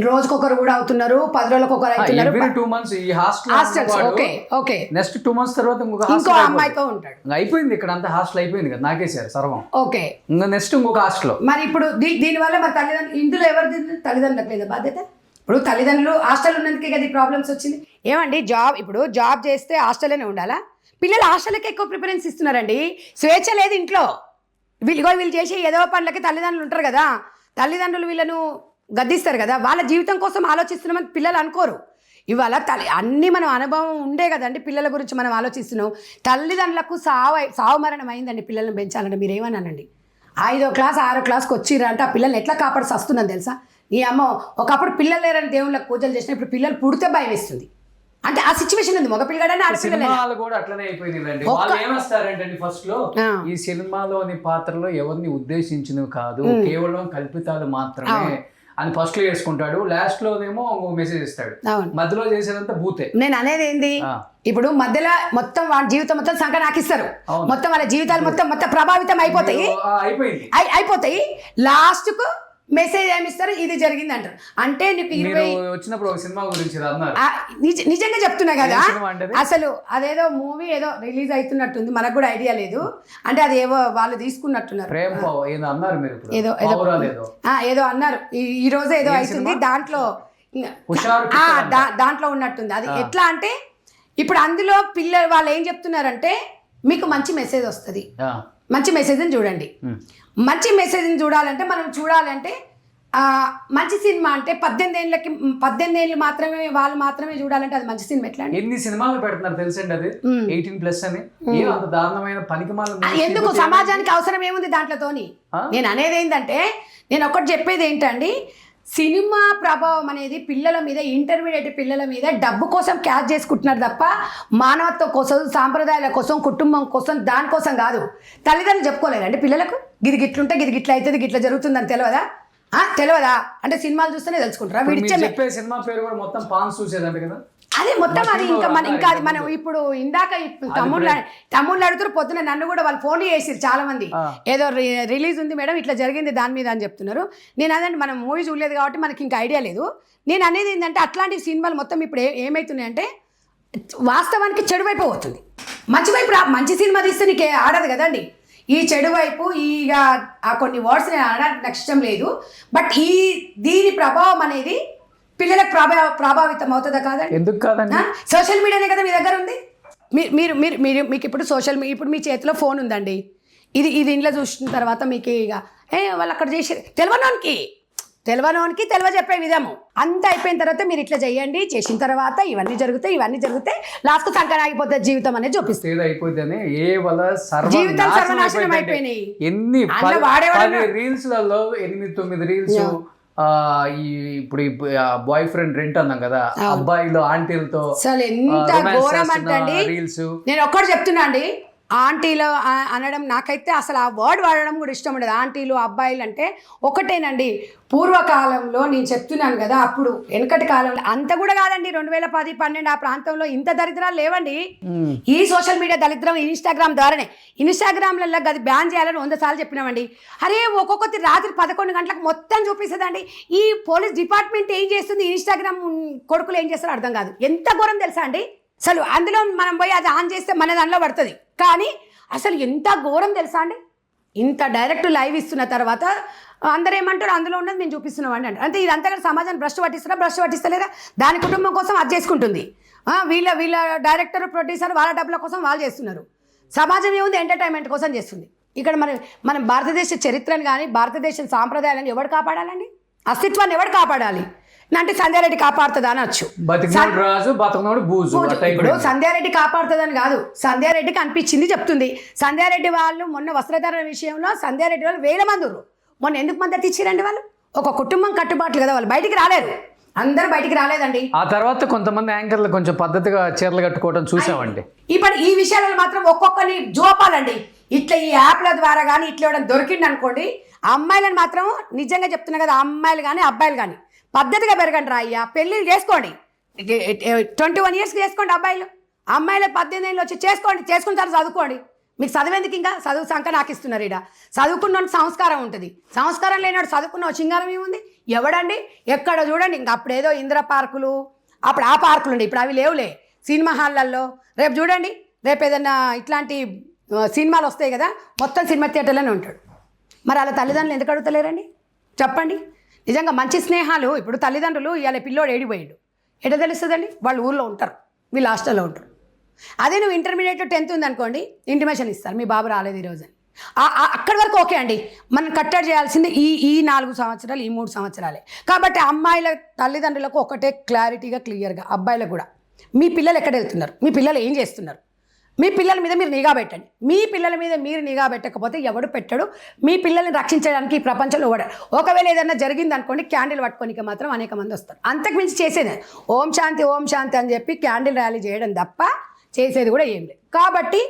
రోజుకొకరు కూడా అవుతున్నారు, 10 రోజులకొకరు అవుతున్నారు. ఎవ్రీ 2 months ఈ హాస్టల్ ఓకే, నెక్స్ట్ 2 months తర్వాత ఇంకో అమ్మాయితో ఉంటాడు. అయిపోయింది, ఇక్కడ అంతా హాస్టల్ అయిపోయింది కదా, నాకేసారు సర్వం. ఓకే, ఇంకా నెక్స్ట్ ఇంకొక హాస్టల్. మరి ఇప్పుడు దీనివల్ల మరి తల్లిదండ్రులు, ఇందులో ఎవరు తల్లిదండ్రులకు లేదా బాధ్యత? ఇప్పుడు తల్లిదండ్రులు హాస్టల్ ఉన్నందుకే కదా ఈ ప్రాబ్లమ్స్ వచ్చింది. ఏమండి, జాబ్ చేస్తే హాస్టల్లోనే ఉండాలా? పిల్లలు హాస్టల్కి ఎక్కువ ప్రిఫరెన్స్ ఇస్తున్నారండి. స్వేచ్ఛ లేదు ఇంట్లో. వీళ్ళు చేసే ఏదో పనులకి తల్లిదండ్రులు ఉంటారు కదా, తల్లిదండ్రులు వీళ్ళను గద్దిస్తారు కదా, వాళ్ళ జీవితం కోసం ఆలోచిస్తున్నామని పిల్లలు అనుకోరు. ఇవాళ అన్నీ మనం అనుభవం ఉండే కదండి, పిల్లల గురించి మనం ఆలోచిస్తున్నాం. తల్లిదండ్రులకు సావు మరణం అయిందండి పిల్లల్ని పెంచాలంటే. మీరేమన్నానండి, 5వ క్లాస్ 6వ క్లాస్కి వచ్చిర్రా అంటే ఆ పిల్లల్ని ఎట్లా కాపాడి వస్తున్నాను తెలుసా? ఈ అమ్మ ఒకప్పుడు పిల్లలు లేరని దేవుళ్ళకి పూజలు చేసిన, ఇప్పుడు పిల్లలు పుడితే భయం వేస్తుంది. అంటే ఆ సిచ్యువేషన్ ఉంది. మగపిల్లగానే సినిమాలు కూడా అట్లనే అయిపోయిందండి. వాళ్ళు ఏమేస్తారంటే ఫస్ట్ లో ఈ సినిమాలోని పాత్రలో ఎవరిని ఉద్దేశించినవి కాదు, కేవలం కల్పితాలు మాత్రమే అని ఫస్ట్ లో చేసుకుంటాడు, లాస్ట్ లోనేమో మెసేజ్ ఇస్తాడు, మధ్యలో చేసేదంతా బూతే. నేను అనేది ఏంది, ఇప్పుడు మధ్యలో మొత్తం వాళ్ళ జీవితం మొత్తం సంకనాకిస్తారు, మొత్తం వాళ్ళ జీవితాలు మొత్తం ప్రభావితం అయిపోతాయి. లాస్ట్ కు మెసేజ్ ఏమిస్తారు, ఇది జరిగింది అంటారు. అంటే నీకు 20 వచ్చినప్పుడు ఒక సినిమా గురించి నిజంగా చెప్తున్నా కదా, అసలు అదేదో మూవీ ఏదో రిలీజ్ అవుతున్నట్టుంది, మనకు కూడా ఐడియా లేదు. అంటే అది ఏవో వాళ్ళు తీసుకున్నట్టున్నారు, ఏదో అన్నారు ఈ రోజు ఏదో అవుతుంది, దాంట్లో ఉన్నట్టుంది. అది ఎట్లా అంటే ఇప్పుడు అందులో పిల్లలు వాళ్ళు ఏం చెప్తున్నారంటే, మీకు మంచి మెసేజ్ వస్తుంది, మంచి మెసేజ్ని చూడండి. మంచి మెసేజ్ని చూడాలంటే మంచి సినిమా అంటే 18 ఏళ్ళు మాత్రమే వాళ్ళు మాత్రమే చూడాలంటే అది మంచి సినిమా ఎట్లా? ఎన్ని సినిమాలు పెడుతున్నారు తెలుసండి, అది 18+ అని. అంత దారుణమైన పనికిమాల ఎందుకు? సమాజానికి అవసరం ఏముంది దాంట్లోతోని? నేను అనేది ఏంటంటే, నేను ఒకటి చెప్పేది ఏంటండి, సినిమా ప్రభావం అనేది పిల్లల మీద, ఇంటర్మీడియట్ పిల్లల మీద డబ్బు కోసం క్యాచ్ చేసుకుంటున్నారు తప్ప మానవత్వం కోసం, సాంప్రదాయాల కోసం, కుటుంబం కోసం, దానికోసం కాదు. తల్లిదండ్రులు చెప్పుకోలేదండి పిల్లలకు, గిట్లుంటే గిట్ల అవుతుంది, గిట్ల జరుగుతుందని తెలియదా? అంటే సినిమాలు చూస్తేనే తెలుసుకుంటారా? చెప్పే సినిమా పేరు కూడా మొత్తం పాన్స్ చూసేదంటే కదా, అదే మొత్తం అది. ఇంకా అది మనం ఇప్పుడు ఇందాక తమ్ముళ్ళు అడుగుతారు, పొద్దున నన్ను కూడా వాళ్ళు ఫోన్లు చేసిరు చాలా మంది, ఏదో రిలీజ్ ఉంది మేడం ఇట్లా జరిగింది దాని మీద అని చెప్తున్నారు. నేను అదంటే మనం మూవీ చూడలేదు కాబట్టి మనకి ఇంకా ఐడియా లేదు. నేను అనేది ఏంటంటే, అట్లాంటి సినిమాలు మొత్తం ఇప్పుడు ఏమవుతున్నాయంటే వాస్తవానికి చెడు వైపు పోతుంది. మంచి సినిమా తీస్తే నీకు ఆడదు కదండి. ఈ చెడు వైపు ఆ కొన్ని వర్డ్స్ నేను ఆడడానికి నాకు ఇష్టం లేదు. బట్ దీని ప్రభావం అనేది పిల్లలకు ప్రభావితం అవుతుందా కాదండి? ఎందుకు కాదండి? సోషల్ మీడియానే కదా మీ దగ్గర ఉంది. మీరు మీరు మీరు మీకు ఇప్పుడు ఇప్పుడు మీ చేతిలో ఫోన్ ఉందండి, ఇది ఇంట్లో చూసిన తర్వాత మీకు ఇక వాళ్ళు అక్కడ చేసి తెలియనోనికి చెప్పే విధము అంతా అయిపోయిన తర్వాత మీరు ఇట్లా చేయండి, చేసిన తర్వాత ఇవన్నీ జరుగుతాయి లాస్ట్ సంకన ఆగిపోతుంది జీవితం అనేది చూపిస్తుంది. అయిపోతుంది జీవితం సర్వనాశనం అయిపోయినాయి. ఎన్ని రీల్స్లలో 8-9 రీల్స్ ఇప్పుడు బాయ్ ఫ్రెండ్ రెంట్ అన్నాం కదా, అబ్బాయిలు ఆంటీలతో అసలు ఎంత ఘోరం అంటే రీల్స్. నేను ఒక్కటి చెప్తున్నా అండి, ఆంటీలు అనడం నాకైతే అసలు ఆ వర్డ్ వాడడం కూడా ఇష్టం ఉండదు. ఆంటీలు అబ్బాయిలు అంటే ఒకటేనండి. పూర్వకాలంలో నేను చెప్తున్నాను కదా, అప్పుడు వెనకటి కాలంలో అంత కూడా కాదండి, 2010-12 ఆ ప్రాంతంలో ఇంత దరిద్రాలు లేవండి. ఈ సోషల్ మీడియా దరిద్రం ఇన్స్టాగ్రామ్ ద్వారానే. ఇన్స్టాగ్రామ్లలో అది బ్యాన్ చేయాలని 100 సార్లు చెప్పినామండి. అరే ఒక్కొక్కటి రాత్రి 11 గంటలకు మొత్తం చూపిస్తుందండి. ఈ పోలీస్ డిపార్ట్మెంట్ ఏం చేస్తుంది, ఇన్స్టాగ్రామ్ కొడుకులు ఏం చేస్తారో అర్థం కాదు. ఎంత ఘోరం తెలుసా అండి అసలు. అందులో మనం పోయి అది ఆన్ చేస్తే మన దానిలో పడుతుంది, కానీ అసలు ఎంత ఘోరం తెలుసా అండి. ఇంత డైరెక్ట్ లైవ్ ఇస్తున్న తర్వాత అందరూ ఏమంటారు, అందులో ఉన్నది మేము చూపిస్తున్నాం అండి అంటే ఇదంతా కూడా సమాజాన్ని భ్రష్టు పట్టిస్తలేదా, దాని కుటుంబం కోసం అది చేసుకుంటుంది. వీళ్ళ డైరెక్టర్ ప్రొడ్యూసర్ వాళ్ళ డబ్బుల కోసం వాళ్ళు చేస్తున్నారు. సమాజం ఏముంది, ఎంటర్టైన్మెంట్ కోసం చేస్తుంది. ఇక్కడ మనం భారతదేశ చరిత్రను కానీ భారతదేశ సాంప్రదాయాలను ఎవరు కాపాడాలండి, అస్తిత్వాన్ని ఎవరు కాపాడాలి అంటే సంధ్యారెడ్డి కాపాడుతుందా అనొచ్చు. ఇప్పుడు సంధ్యారెడ్డి కాపాడుతుందని కాదు, సంధ్యారెడ్డికి అనిపించింది చెప్తుంది. సంధ్యారెడ్డి వాళ్ళు మొన్న వస్త్రధారణ విషయంలో సంధ్యారెడ్డి వాళ్ళు 1000 మంది మొన్న ఎందుకు మద్దతు ఇచ్చారండి? వాళ్ళు ఒక కుటుంబం కట్టుబాట్లు కదా, వాళ్ళు బయటికి రాలేరు, అందరూ బయటికి రాలేదండి. ఆ తర్వాత కొంతమంది యాంకర్లు కొంచెం పద్ధతిగా చీరలు కట్టుకోవడం చూసామండి. ఇప్పుడు ఈ విషయాలను మాత్రం ఒక్కొక్కరిని జోపాలండి. ఇట్లా ఈ యాప్ల ద్వారా కానీ ఇట్లా ఇవ్వడం దొరికింది అనుకోండి, అమ్మాయిలను మాత్రం నిజంగా చెప్తున్నా కదా, అమ్మాయిలు కానీ అబ్బాయిలు కానీ పద్ధతిగా పెరగండి రా అయ్యా. పెళ్ళిళ్ళు చేసుకోండి, 21 years చేసుకోండి అబ్బాయిలు. అమ్మాయిలు 18 ఏళ్ళు వచ్చి చేసుకున్న తర్వాత చదువుకోండి. మీకు చదివేందుకు ఇంకా చదువు సంఖ్య నాకు ఇస్తున్నారు. ఇక్కడ చదువుకున్న సంస్కారం ఉంటుంది, సంస్కారం లేనాడు చదువుకున్న సింగారం ఏముంది ఎవడండి. ఎక్కడ చూడండి ఇంకా అప్పుడేదో ఇంద్ర పార్కులు, అప్పుడు ఆ పార్కులు ఉండే, ఇప్పుడు అవి లేవులే. సినిమా హాళ్ళల్లో రేపు చూడండి, రేపు ఏదన్నా ఇట్లాంటి సినిమాలు వస్తాయి కదా, మొత్తం సినిమా థియేటర్లోనే ఉంటాడు. మరి అలా తల్లిదండ్రులు ఎందుకు అడుగుతలేరండి చెప్పండి. నిజంగా మంచి స్నేహాలు. ఇప్పుడు తల్లిదండ్రులు ఇవాళ పిల్లోడు ఏడిపోయాడు ఎట్లా తెలుస్తుందండి, వాళ్ళు ఊళ్ళో ఉంటారు, వీళ్ళు హాస్టల్లో ఉంటారు. అదే నువ్వు ఇంటర్మీడియట్ 10th ఉందనుకోండి, ఇంటిమేషన్ ఇస్తారు, మీ బాబు రాలేదు ఈరోజు అని. అక్కడి వరకు ఓకే అండి. మనం కట్టడి చేయాల్సింది ఈ 4 సంవత్సరాలు, ఈ 3 సంవత్సరాలే. కాబట్టి అమ్మాయిల తల్లిదండ్రులకు ఒకటే క్లారిటీగా క్లియర్గా, అబ్బాయిలకు కూడా, మీ పిల్లలు ఎక్కడ వెళ్తున్నారు, మీ పిల్లలు ఏం చేస్తున్నారు, మీ పిల్లల మీద మీరు నిఘా పెట్టండి. మీ పిల్లల మీద మీరు నిఘా పెట్టకపోతే ఎవడు పెట్టడు. మీ పిల్లల్ని రక్షించడానికి ఈ ప్రపంచంలో ఎవడు. ఒకవేళ ఏదైనా జరిగింది అనుకోండి, క్యాండిల్ పట్టుకోనికి మాత్రం అనేక మంది వస్తారు. అంతకు మించి చేసేది ఓం శాంతి అని చెప్పి క్యాండిల్ ర్యాలీ చేయడం తప్ప చేసేది కూడా ఏం లేదు. కాబట్టి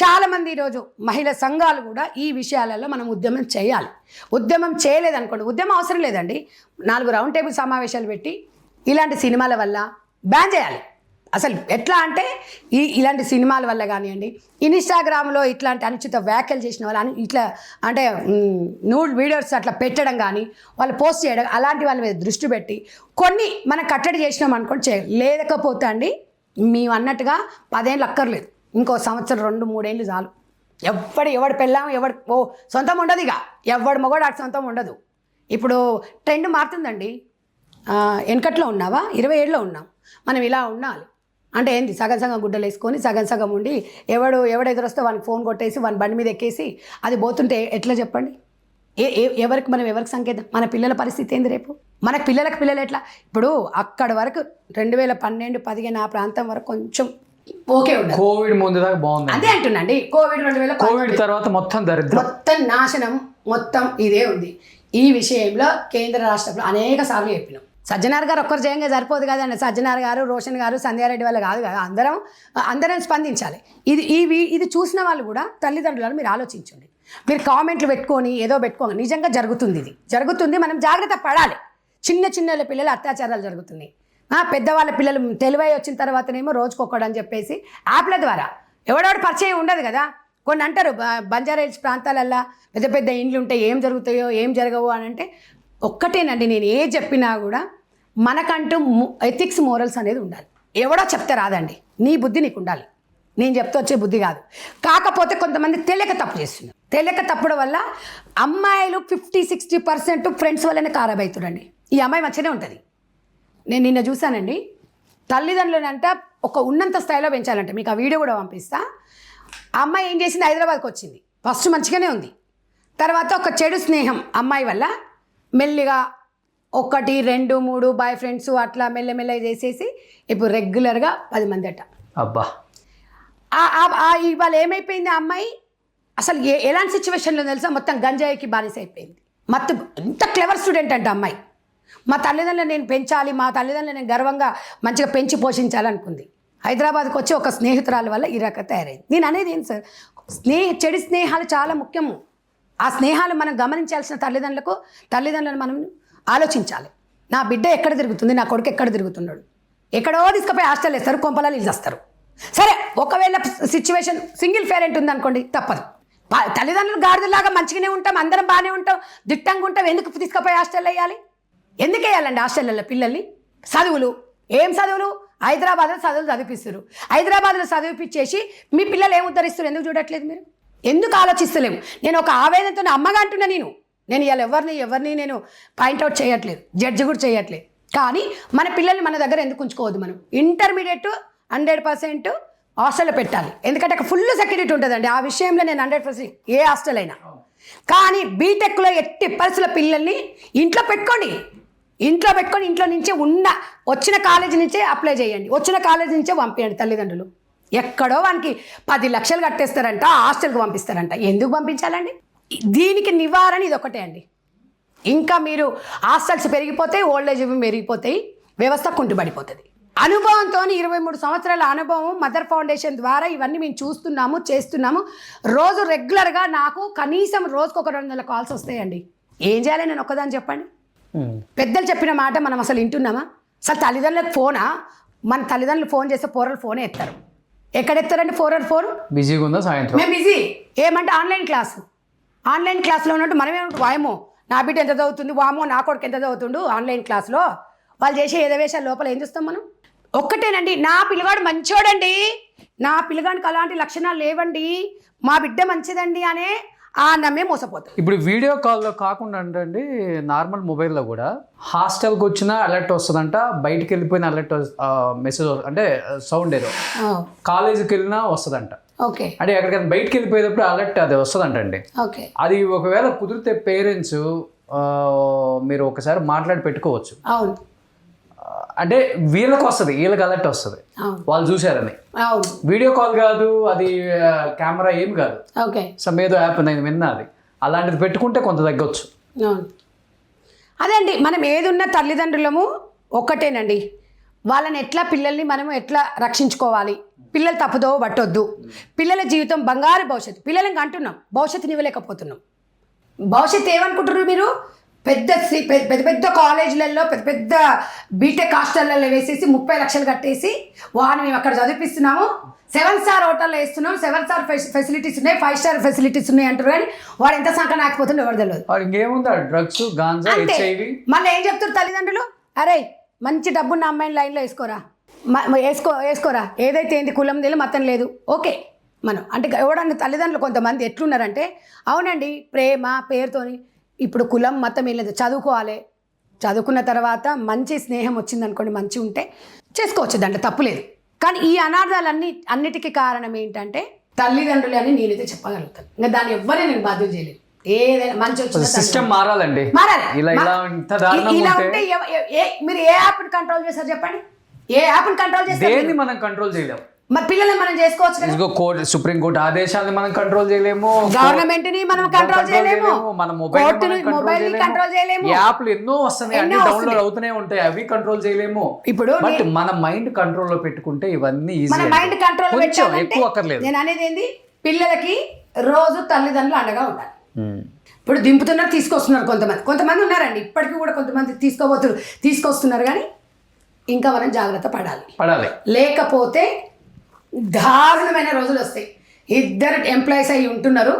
చాలామంది ఈరోజు మహిళా సంఘాలు కూడా ఈ విషయాలలో మనం ఉద్యమం చేయాలి. ఉద్యమం చేయలేదనుకోండి, ఉద్యమం అవసరం లేదండి, 4 రౌండ్ టేబుల్ సమావేశాలు పెట్టి ఇలాంటి సినిమాల వల్ల బ్యాన్ చేయాలి. అసలు ఎట్లా అంటే ఇలాంటి సినిమాల వల్ల కానివ్వండి, ఇన్స్టాగ్రామ్లో ఇట్లాంటి అనుచిత వ్యాఖ్యలు చేసిన వాళ్ళు ఇట్లా అంటే న్యూడ్ వీడియోస్ అట్లా పెట్టడం కానీ, వాళ్ళు పోస్ట్ చేయడం, అలాంటి వాళ్ళ మీద దృష్టి పెట్టి కొన్ని మనం కట్టడి చేసినాం అనుకోండి చేయాలి. లేకపోతే అండి మేము అన్నట్టుగా 10 ఏళ్ళు అక్కర్లేదు, ఇంకో సంవత్సరం 2-3 ఏళ్ళు చాలు. ఎవడు పెళ్ళాం సొంతం ఉండదు, ఇక ఎవడు మొగడు అటు సొంతం ఉండదు. ఇప్పుడు ట్రెండ్ మారుతుందండి. వెనకట్లో ఉన్నావా, 20 ఏళ్ళలో ఉన్నాం, మనం ఇలా ఉండాలి అంటే ఏంటి, సగం గుడ్డలు వేసుకొని సగం ఉండి ఎవడు ఎదురొస్తే వానికి ఫోన్ కొట్టేసి వాని బండి మీద ఎక్కేసి అది పోతుంటే ఎట్లా చెప్పండి. ఎవరికి సంకేతం. మన పిల్లల పరిస్థితి ఏంది రేపు, మన పిల్లలు ఎట్లా. ఇప్పుడు అక్కడ వరకు 2012-15 ఆ ప్రాంతం వరకు కొంచెం ఓకే ఉండదు. కోవిడ్ ముందు దాకా బాగుంది, అదే అంటున్నాండి. కోవిడ్ తర్వాత మొత్తం దరిద్రం, మొత్తం నాశనం, మొత్తం ఇదే ఉంది. ఈ విషయంలో కేంద్ర రాష్ట్రంలో అనేక సార్లు చెప్పినాం. సజ్జనార్ గారు ఒక్కరు చేయంగా సరిపోదు కదండి. సజ్జనార్ గారు, రోషన్ గారు, సంధ్యారెడ్డి వల్ల కాదు కదా, అందరం స్పందించాలి. ఇది చూసిన వాళ్ళు కూడా తల్లిదండ్రులను మీరు ఆలోచించండి. మీరు కామెంట్లు పెట్టుకొని ఏదో పెట్టుకోండి, నిజంగా జరుగుతుంది, మనం జాగ్రత్త పడాలి. చిన్న పిల్లలు అత్యాచారాలు జరుగుతున్నాయి. పెద్దవాళ్ళ పిల్లలు తెలివై వచ్చిన తర్వాతనేమో రోజుకొక్కడని చెప్పేసి యాప్ల ద్వారా ఎవడెవడు పరిచయం ఉండదు కదా. కొన్ని అంటారు బంజారా హిల్స్ ప్రాంతాలల్లో పెద్ద ఇండ్లు ఉంటాయి, ఏం జరుగుతాయో ఏం జరగవు అని అంటే ఒక్కటేనండి, నేను ఏ చెప్పినా కూడా మనకంటూ ఎథిక్స్ మోరల్స్ అనేది ఉండాలి. ఎవడో చెప్తే రాదండి, నీ బుద్ధి నీకు ఉండాలి, నేను చెప్తే వచ్చే బుద్ధి కాదు. కాకపోతే కొంతమంది తెలియక తప్పు చేస్తున్నారు. తెలియక తప్పడం వల్ల అమ్మాయిలు 50-60% ఫ్రెండ్స్ వల్లనే ఖరాబ్ అవుతుందండి. ఈ అమ్మాయి మంచిగానే ఉంటుంది. నేను నిన్న చూశానండి, తల్లిదండ్రులంట ఒక ఉన్నంత స్థాయిలో పెంచాలంటే మీకు ఆ వీడియో కూడా పంపిస్తా. ఆ అమ్మాయి ఏం చేసింది, హైదరాబాద్కి వచ్చింది. ఫస్ట్ మంచిగానే ఉంది, తర్వాత ఒక చెడు స్నేహం అమ్మాయి వల్ల మెల్లిగా 1, 2, 3 బాయ్ ఫ్రెండ్స్ అట్లా మెల్లమెల్లగా చేసేసి ఇప్పుడు రెగ్యులర్గా 10 మంది అట. అబ్బా, ఇవాళ ఏమైపోయింది, ఆ అమ్మాయి అసలు ఎలాంటి సిచ్యువేషన్లో తెలుసా, మొత్తం గంజాయికి బానిస అయిపోయింది. ఎంత క్లెవర్ స్టూడెంట్ అంటే అమ్మాయి. మా తల్లిదండ్రులు నేను పెంచాలి, మా తల్లిదండ్రులు నేను గర్వంగా మంచిగా పెంచి పోషించాలనుకుంది. హైదరాబాద్కి వచ్చి ఒక స్నేహితురాల వల్ల ఈ రకంగా తయారైంది. నేను అనేది ఏంటి సార్, చెడు స్నేహాలు చాలా ముఖ్యము. ఆ స్నేహాలు మనం గమనించాల్సిన తల్లిదండ్రులను మనం ఆలోచించాలి. నా బిడ్డ ఎక్కడ తిరుగుతుంది, నా కొడుకు ఎక్కడ తిరుగుతున్నాడు, ఎక్కడో తీసుకుపోయి హాస్టల్ వేస్తారు, కొంపలలో ఇల్లు. సరే ఒకవేళ సిచ్యువేషన్ సింగిల్ పేరెంట్ ఉందనుకోండి, తప్పదు. తల్లిదండ్రులు గాడిదలాగా మంచిగానే ఉంటాం, అందరం బాగానే ఉంటాం, దిట్టంగా ఉంటాం, ఎందుకు తీసుకుపోయి హాస్టల్ వేయాలి? ఎందుకు వేయాలండి హాస్టల్లో పిల్లల్ని? చదువులు ఏం చదువులు, హైదరాబాద్లో చదువులు చదివిపిస్తారు. హైదరాబాద్లో చదివిపించేసి మీ పిల్లలు ఏం ఉద్ధరిస్తారు? ఎందుకు చూడట్లేదు మీరు? ఎందుకు ఆలోచిస్తలేము? నేను ఒక ఆవేదనతో అమ్మగా అంటున్నా. నేను ఇవాళ ఎవరిని నేను పాయింట్అవుట్ చేయట్లేదు, జడ్జి కూడా చేయట్లేదు. కానీ మన పిల్లల్ని మన దగ్గర ఎందుకు ఉంచుకోవద్దు? మనం ఇంటర్మీడియట్ 100% హాస్టల్లో పెట్టాలి. ఎందుకంటే అక్కడ ఫుల్ సెక్యూరిటీ ఉంటుందండి. ఆ విషయంలో నేను 100% ఏ హాస్టల్ అయినా. కానీ బీటెక్లో ఎట్టి పరిస్థితుల పిల్లల్ని ఇంట్లో పెట్టుకొని ఇంట్లో నుంచే వచ్చిన కాలేజీ నుంచే అప్లై చేయండి, వచ్చిన కాలేజీ నుంచే పంపించండి. తల్లిదండ్రులు ఎక్కడో వానికి 10 లక్షలు కట్టేస్తారంట, హాస్టల్కి పంపిస్తారంట. ఎందుకు పంపించాలండి? దీనికి నివారణ ఇది ఒకటే అండి. ఇంకా మీరు హాస్టల్స్ పెరిగిపోతాయి, ఓల్డేజ్ పెరిగిపోతాయి, వ్యవస్థ కుంటుపడిపోతుంది. అనుభవంతో 23 సంవత్సరాల అనుభవం మదర్ ఫౌండేషన్ ద్వారా ఇవన్నీ మేము చూస్తున్నాము, చేస్తున్నాము. రోజు రెగ్యులర్గా నాకు కనీసం రోజుకు 200 కాల్స్ వస్తాయండి. ఏం చేయాలి నేను ఒక్కదాన్ని చెప్పండి? పెద్దలు చెప్పిన మాట మనం అసలు వింటున్నామా? అసలు తల్లిదండ్రులకు ఫోనా? మన తల్లిదండ్రులు ఫోన్ చేస్తే పోరలు ఫోనే ఎత్తారు. ఎక్కడెత్తారండి? 4 బిజీగా ఉందా సాయంత్రం? మేము బిజీ. ఏమంటే ఆన్లైన్ క్లాస్లో ఉన్నట్టు మనమే వాయమో నా బిడ్డ ఎంత చదువుతుంది, వామో నా కొడుకు ఎంత చదువుతుండు ఆన్లైన్ క్లాస్లో. వాళ్ళు చేసే ఎదవేశాల లోపల ఏం చూస్తాం మనం? ఒక్కటేనండి, నా పిల్లగాడు మంచోడండి, నా పిల్లగాడికి అలాంటి లక్షణాలు లేవండి, మా బిడ్డ మంచిదండి అనే ఆ నమ్మే మోసపోతుంది. ఇప్పుడు వీడియో కాల్లో కాకుండా అంటే నార్మల్ మొబైల్లో కూడా హాస్టల్కి వచ్చిన అలర్ట్ వస్తుందంట, బయటికి వెళ్ళిపోయిన అలర్ట్ మెసేజ్ అంటే సౌండ్ ఏదో కాలేజీకి వెళ్ళినా వస్తుందంట. ఓకే, అంటే ఎక్కడికైనా బయటికి వెళ్ళిపోయేటప్పుడు అలర్ట్ అది వస్తుందంట అండి. ఓకే, అది ఒకవేళ కుదిరితే పేరెంట్స్ మీరు ఒకసారి మాట్లాడి పెట్టుకోవచ్చు. అవును, అంటే వీళ్ళకి వస్తుంది, వీళ్ళకి అలర్ట్ వస్తుంది, వాళ్ళు చూశారని. అవును, వీడియో కాల్ కాదు, అది కెమెరా ఏం కాదు. ఓకే, సమ్ ఏదో యాప్ నేను విన్నా, అది అలాంటిది పెట్టుకుంటే కొంత తగ్గొచ్చు. అవును, అదే అండి. మనం ఏదున్న తల్లిదండ్రులము ఒక్కటేనండి. వాళ్ళని పిల్లల్ని మనము ఎట్లా రక్షించుకోవాలి? పిల్లలు తప్పుదో పట్టొద్దు. పిల్లల జీవితం బంగారు భవిష్యత్తు. పిల్లలకి అంటున్నాం, భవిష్యత్తుని ఇవ్వలేకపోతున్నాం. భవిష్యత్తు ఏమనుకుంటున్నారు మీరు? పెద్ద కాలేజీలలో పెద్ద బీటెక్ హాస్టల్లో వేసేసి 30 లక్షలు కట్టేసి వాడిని మేము అక్కడ చదివిపిస్తున్నాము, 7 స్టార్ హోటల్లో వేస్తున్నాం, 7 స్టార్ ఫెసిలిటీస్ ఉన్నాయి, 5 స్టార్ ఫెసిలిటీస్ ఉన్నాయి అంటారు. కానీ వాడు ఎంత సంఖ్య నాకపోతుందో ఎవరు తెలియదు. ఇంకేముందా డ్రగ్స్, గాంజా, హెచ్ఐవి. మళ్ళీ ఏం చెప్తారు తల్లిదండ్రులు? అరే మంచి డబ్బున్న అమ్మాయిని లైన్లో వేసుకోరా, ఏదైతే ఏంది కులం లేదు మతం లేదు, ఓకే. మనం అంటే ఎవడన్నా తల్లిదండ్రులు కొంతమంది ఎట్లున్నారంటే, అవునండి ప్రేమ పేరుతోని ఇప్పుడు కులం మతం ఏం లేదు, చదువుకోవాలి, చదువుకున్న తర్వాత మంచి స్నేహం వచ్చిందనుకోండి, మంచి ఉంటే చేసుకోవచ్చు, దాంట్లో తప్పు లేదు. కానీ ఈ అన్నిటికీ కారణం ఏంటంటే తల్లిదండ్రులు అని నేనైతే చెప్పగలుగుతాను. ఇంకా దాన్ని ఎవ్వరే నేను బాధ్యత చేయలేదు. ఏదైనా మంచి వచ్చిన సిస్టమ్ మారాలండి. ఇలా ఉంటే మీరు ఏ యాప్ని కంట్రోల్ చేస్తారు చెప్పండి? ఏ యాప్ని కంట్రోల్ చేస్తారు? మనం కంట్రోల్ చేయలేము. మరి పిల్లల్ని మనం చేసుకోవచ్చు కదా. సుప్రీంకోర్టు ఆదేశాలను మనం కంట్రోల్ చేయలేము, గవర్నమెంట్ ని మనం కంట్రోల్ చేయలేము, మన మొబైల్ కంట్రోల్ చేయలేము. యాప్లు ఎన్నో వస్తున్నాయి, అన్ని డౌన్లోడ్ అవుతూనే ఉంటాయి, అవి కంట్రోల్ చేయలేము. ఇప్పుడు బట్ మన మైండ్ కంట్రోల్ లో పెట్టుకుంటే ఇవన్నీ మన మైండ్ కంట్రోల్ ఎక్కువ అక్కర్లేదు. నేను అనేది ఏంది, పిల్లలకి రోజు తల్లిదండ్రులు అండగా ఉండాలి. ఇప్పుడు దింపుతున్నారు, తీసుకొస్తున్నారు, కొంతమంది ఉన్నారండి ఇప్పటికీ కూడా, కొంతమంది తీసుకొస్తున్నారు. కానీ ఇంకా మనం జాగ్రత్త పడాలి. లేకపోతే దారుణమైన రోజులు వస్తాయి. 2 ఎంప్లాయీస్ అయ్యి ఉంటున్నారు,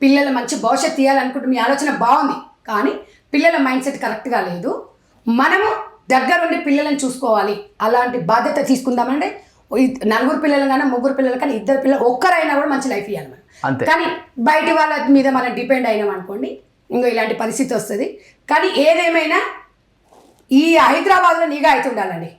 పిల్లల మంచి భవిష్యత్తు తీయాలనుకుంటే మీ ఆలోచన బాగుంది, కానీ పిల్లల మైండ్ సెట్ కరెక్ట్గా లేదు. మనము దగ్గరుండి పిల్లలను చూసుకోవాలి. అలాంటి బాధ్యత తీసుకుందామంటే 4 పిల్లలు కానీ 3 పిల్లలు కానీ 2 పిల్లలు ఒక్కరైనా కూడా మంచి లైఫ్ ఇవ్వాలి మనం. కానీ బయట వాళ్ళ మీద మనం డిపెండ్ అయినాం అనుకోండి, ఇంకో ఇలాంటి పరిస్థితి వస్తుంది. కానీ ఏదేమైనా ఈ హైదరాబాద్లో నిఘా అయితే ఉండాలండి.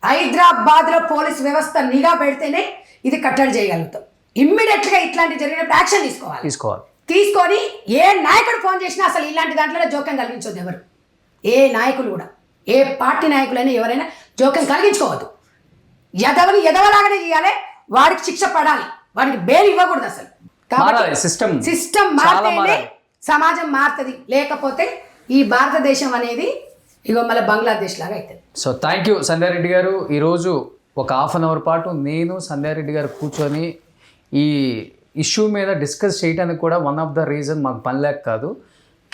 హైదరాబాద్లో పోలీస్ వ్యవస్థ నిఘా పెడితేనే ఇది కట్టడి చేయగలుగుతాం. ఇమ్మీడియట్గా ఇట్లాంటి జరిగినప్పుడు యాక్షన్ తీసుకోవాలి. తీసుకొని ఏ నాయకుడు ఫోన్ చేసినా అసలు ఇలాంటి దాంట్లో జోక్యం కలిగించవద్దు. ఎవరు ఏ నాయకులు కూడా, ఏ పార్టీ నాయకులైనా ఎవరైనా జోక్యం కలిగించుకోవద్దు. ఎదవలాగానే చేయాలి, వాడికి శిక్ష పడాలి, వాడికి బెయిల్ ఇవ్వకూడదు అసలు. కాబట్టి సిస్టమ్ మారితేనే సమాజం మారుతుంది, లేకపోతే ఈ భారతదేశం అనేది ఇగో మళ్ళీ బంగ్లాదేశ్ లాగా అవుతుంది. సో థ్యాంక్ యూ సంధ్యారెడ్డి గారు. ఈరోజు ఒక హాఫ్ అన్ అవర్ పాటు నేను సంధ్యారెడ్డి గారు కూర్చొని ఈ ఇష్యూ మీద డిస్కస్ చేయడానికి కూడా వన్ ఆఫ్ ద రీజన్ మాకు పని లేక కాదు,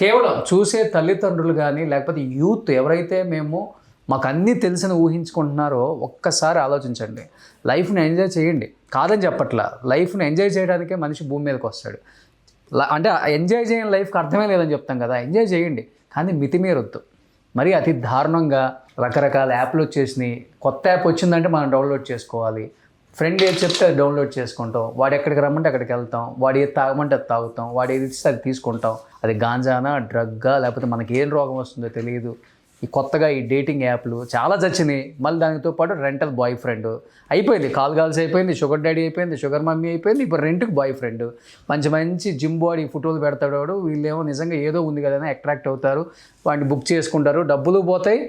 కేవలం చూసే తల్లిదండ్రులు కానీ లేకపోతే యూత్ ఎవరైతే మాకు అన్నీ తెలిసిన ఊహించుకుంటున్నారో ఒక్కసారి ఆలోచించండి. లైఫ్ని ఎంజాయ్ చేయండి, కాదని చెప్పట్లా. లైఫ్ని ఎంజాయ్ చేయడానికే మనిషి భూమి మీదకి వస్తాడు. అంటే ఎంజాయ్ చేయని లైఫ్కి అర్థమే లేదని చెప్తాం కదా. ఎంజాయ్ చేయండి, కానీ మితిమీరొద్దు. మరి అతి దారుణంగా రకరకాల యాప్లు వచ్చేసినాయి. కొత్త యాప్ వచ్చిందంటే మనం డౌన్లోడ్ చేసుకోవాలి. ఫ్రెండ్ ఏది చెప్తే అది డౌన్లోడ్ చేసుకుంటాం. వాడు ఎక్కడికి రమ్మంటే అక్కడికి వెళ్తాం. వాడు ఏది తాగమంటే అది తాగుతాం. వాడు ఏది ఇస్తే అది తీసుకుంటాం. అది గాంజానా, డ్రగ్గా, లేకపోతే మనకి ఏం రోగం వస్తుందో తెలియదు. ఈ కొత్తగా ఈ డేటింగ్ యాప్లు చాలా చచ్చినాయి. మళ్ళీ దానితో పాటు రెంటల్ బాయ్ ఫ్రెండ్ అయిపోయింది. కాల్స్ అయిపోయింది, షుగర్ డాడీ అయిపోయింది, షుగర్ మమ్మీ అయిపోయింది. ఇప్పుడు రెంట్కి బాయ్ ఫ్రెండ్. మంచి మంచి జిమ్ బాడీ ఫోటోలు పెడతాడు వాడు. వీళ్ళేమో నిజంగా ఏదో ఉంది కదా అట్రాక్ట్ అవుతారు, వాడిని బుక్ చేసుకుంటారు, డబ్బులు పోతాయి.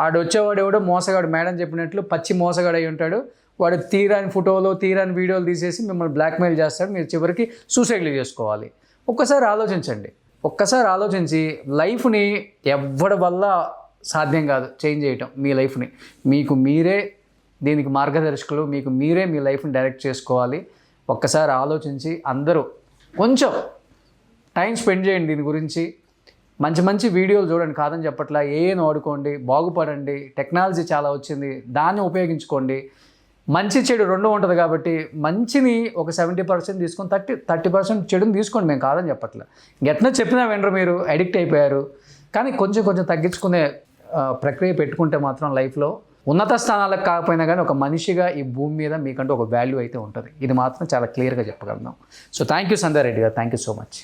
ఆడు వచ్చేవాడు ఎవడో మోసగాడు, మేడం చెప్పినట్లు పచ్చి మోసగాడు అయి ఉంటాడు. వాడు తీరాని ఫోటోలు, తీరాని వీడియోలు తీసేసి మిమ్మల్ని బ్లాక్మెయిల్ చేస్తాడు. మీరు చివరికి సూసైడ్లు చేసుకోవాలి. ఒక్కసారి ఆలోచించండి. ఒక్కసారి ఆలోచించి లైఫ్ని ఎవ్వడి వల్ల సాధ్యం కాదు చేంజ్ చేయటం. మీ లైఫ్ని మీకు మీరే దీనికి మార్గదర్శకులు, మీకు మీరే మీ లైఫ్ని డైరెక్ట్ చేసుకోవాలి. ఒక్కసారి ఆలోచించి అందరూ కొంచెం టైం స్పెండ్ చేయండి దీని గురించి. మంచి మంచి వీడియోలు చూడండి, కాదని చెప్పట్లా. ఏను వాడుకోండి, బాగుపడండి. టెక్నాలజీ చాలా వచ్చింది, దాన్ని ఉపయోగించుకోండి. మంచి చెడు రెండు ఉంటుంది కాబట్టి మంచిని ఒక 70% తీసుకొని 30% చెడుని తీసుకోండి. మేము కాదని చెప్పట్లే. ఎట్లా చెప్పినా వెంటనే మీరు అడిక్ట్ అయిపోయారు. కానీ కొంచెం కొంచెం తగ్గించుకునే ప్రక్రియ పెట్టుకుంటే మాత్రం లైఫ్లో ఉన్నత స్థానాలకు కాకపోయినా కానీ ఒక మనిషిగా ఈ భూమి మీద మీకంటూ ఒక వాల్యూ అయితే ఉంటుంది. ఇది మాత్రం చాలా క్లియర్గా చెప్పగలను. సో థ్యాంక్ యూ సంధ్యారెడ్డి గారు, థ్యాంక్ యూ సో మచ్.